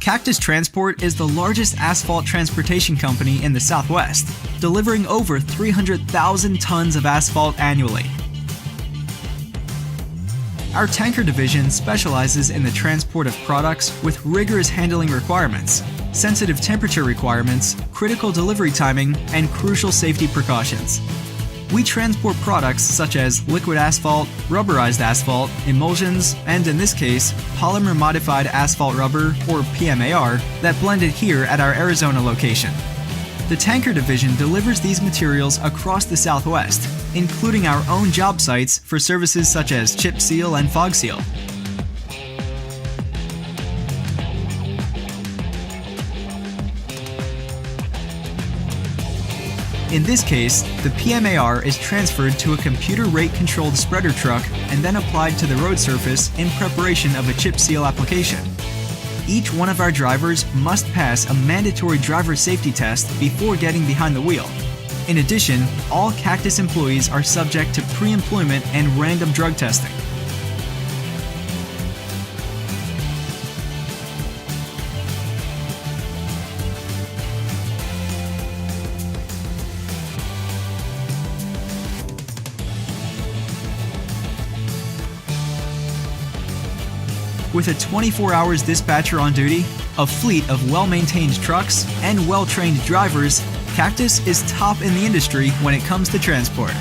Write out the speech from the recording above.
Cactus Transport is the largest asphalt transportation company in the Southwest, delivering over 300,000 tons of asphalt annually. Our tanker division specializes in the transport of products with rigorous handling requirements, sensitive temperature requirements, critical delivery timing, and crucial safety precautions. We transport products such as liquid asphalt, rubberized asphalt, emulsions, and in this case, polymer modified asphalt rubber, or PMAR, that blended here at our Arizona location. The tanker division delivers these materials across the Southwest, including our own job sites for services such as chip seal and fog seal. In this case, the PMAR is transferred to a computer rate-controlled spreader truck and then applied to the road surface in preparation of a chip seal application. Each one of our drivers must pass a mandatory driver safety test before getting behind the wheel. In addition, all Cactus employees are subject to pre-employment and random drug testing. With a 24 hours dispatcher on duty, a fleet of well-maintained trucks, and well-trained drivers, Cactus is top in the industry when it comes to transport.